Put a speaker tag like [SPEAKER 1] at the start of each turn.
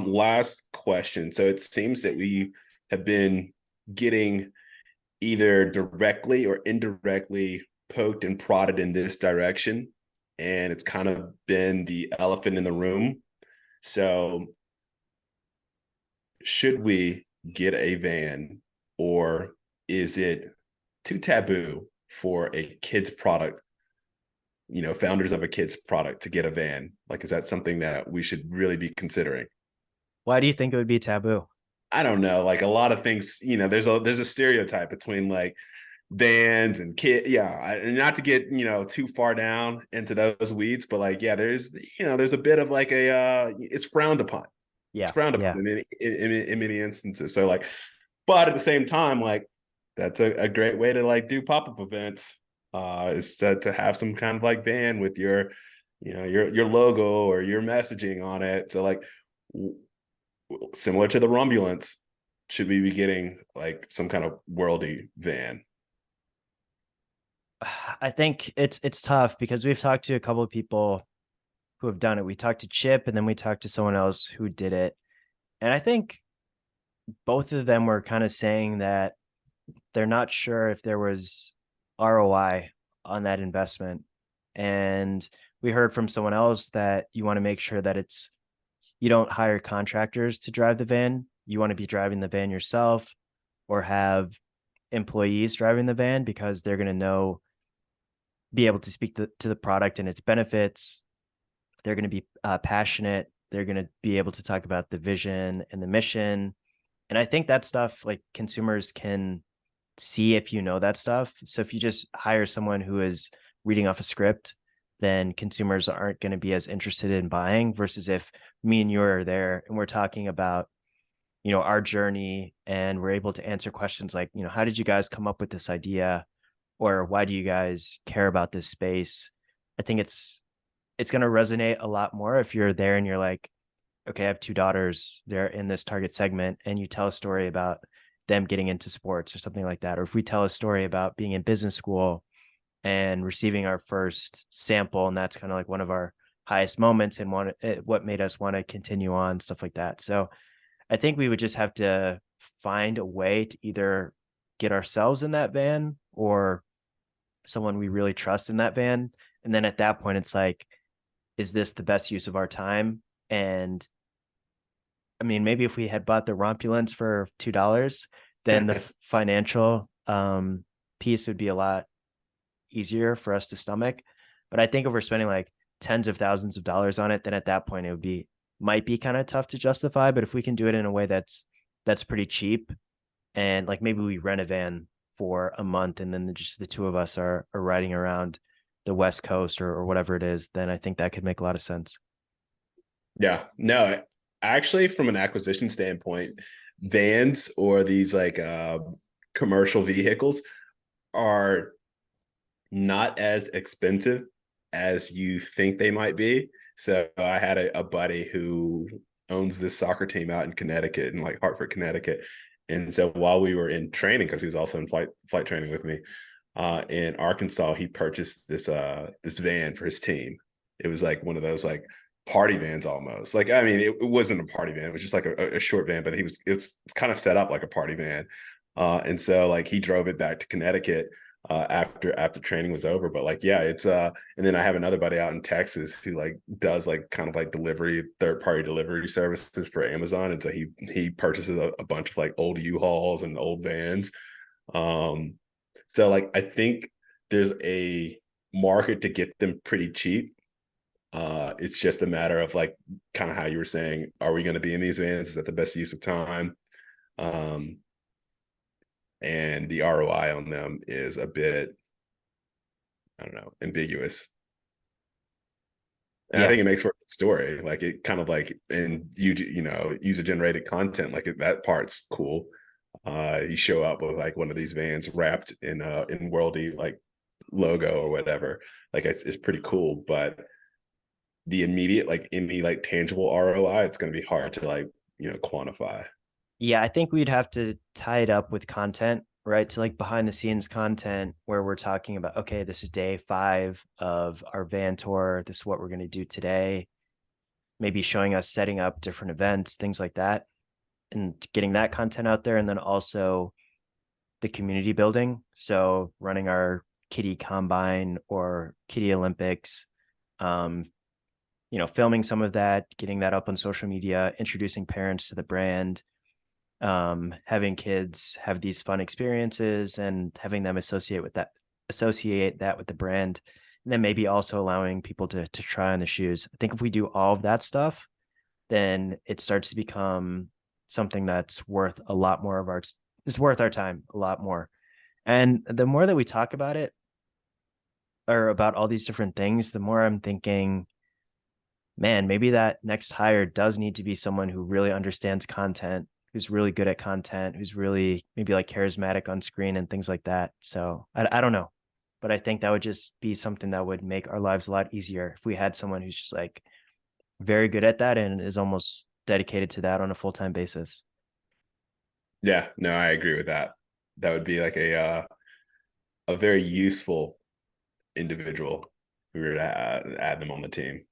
[SPEAKER 1] Last question. So it seems that we have been getting either directly or indirectly poked and prodded in this direction, and it's kind of been the elephant in the room. So should we get a van, or is it too taboo for a kid's product, founders of a kid's product to get a van? Like, is that something that we should really be considering?
[SPEAKER 2] Why do you think it would be taboo?
[SPEAKER 1] I don't know, like a lot of things, there's a stereotype between like vans and kid. Yeah. And not to get, too far down into those weeds, but like, yeah, there's a bit of like it's frowned upon. It's
[SPEAKER 2] Yeah,
[SPEAKER 1] frowned upon
[SPEAKER 2] yeah.
[SPEAKER 1] in many instances. So like, but at the same time, like that's a great way to like do pop-up events, is to have some kind of like van with your logo or your messaging on it. So like, similar to the Rumbulance, should we be getting like some kind of worldie van?
[SPEAKER 2] I think it's tough because we've talked to a couple of people who have done it. We talked to Chip and then we talked to someone else who did it. And I think both of them were kind of saying that they're not sure if there was ROI on that investment. And we heard from someone else that you want to make sure that you don't hire contractors to drive the van. You want to be driving the van yourself or have employees driving the van because they're going to be able to speak to the product and its benefits. They're going to be passionate. They're going to be able to talk about the vision and the mission. And I think that stuff, like, consumers can see if you know that stuff. So if you just hire someone who is reading off a script, then consumers aren't going to be as interested in buying versus if me and you are there and we're talking about, our journey and we're able to answer questions like, how did you guys come up with this idea? Or why do you guys care about this space? I think it's going to resonate a lot more if you're there and you're like, okay, I have two daughters, they're in this target segment, and you tell a story about them getting into sports or something like that. Or if we tell a story about being in business school and receiving our first sample, and that's kind of like one of our highest moments and what made us want to continue on, stuff like that. So I think we would just have to find a way to either get ourselves in that van or someone we really trust in that van. And then at that point, it's like, is this the best use of our time? And I mean, maybe if we had bought the Rompulence for $2, then the financial piece would be a lot easier for us to stomach. But I think if we're spending like tens of thousands of dollars on it, then at that point might be kind of tough to justify. But if we can do it in a way that's pretty cheap, and like maybe we rent a van for a month and then just the two of us are riding around the West Coast or whatever it is, then I think that could make a lot of sense.
[SPEAKER 1] Yeah, no, actually, from an acquisition standpoint, vans or these like commercial vehicles are not as expensive as you think they might be. So I had a buddy who owns this soccer team out in Connecticut, in like Hartford, Connecticut. And so while we were in training, because he was also in flight training with me, in Arkansas, he purchased this van for his team. It was like one of those like party vans almost. Like, I mean, it wasn't a party van, it was just like a short van, but it's kind of set up like a party van. And so like he drove it back to Connecticut after training was over. But like, yeah, it's and then I have another buddy out in Texas who like does like kind of like third party delivery services for Amazon. And so he purchases a bunch of like old U-Hauls and old vans. Um, so like I think there's a market to get them pretty cheap. It's just a matter of like kind of how you were saying, are we going to be in these vans? Is that the best use of time? Um, and the ROI on them is a bit, I don't know, ambiguous. And I
[SPEAKER 2] Yeah.
[SPEAKER 1] think it makes for a good story. Like it kind of like, and user generated content, like that part's cool. You show up with like one of these vans wrapped in worldie like logo or whatever. Like it's pretty cool. But the immediate, like any like tangible ROI, it's going to be hard to like, quantify.
[SPEAKER 2] Yeah, I think we'd have to tie it up with content, right? To like behind the scenes content where we're talking about, okay, this is day 5 of our van tour. This is what we're going to do today. maybe showing us setting up different events, things like that, and getting that content out there. And then also the community building. So running our kitty combine or kitty Olympics, um, filming some of that, getting that up on social media, introducing parents to the brand, having kids have these fun experiences and having them associate that with the brand. And then maybe also allowing people to try on the shoes. I think if we do all of that stuff, then it starts to become something that's worth a lot more of our it's worth our time a lot more. And the more that we talk about it or about all these different things, the more I'm thinking, man, maybe that next hire does need to be someone who really understands content, who's really good at content, who's really maybe like charismatic on screen and things like that. So I don't know, but I think that would just be something that would make our lives a lot easier if we had someone who's just like very good at that and is almost dedicated to that on a full-time basis.
[SPEAKER 1] Yeah, no, I agree with that. That would be like a very useful individual if we were to add them on the team.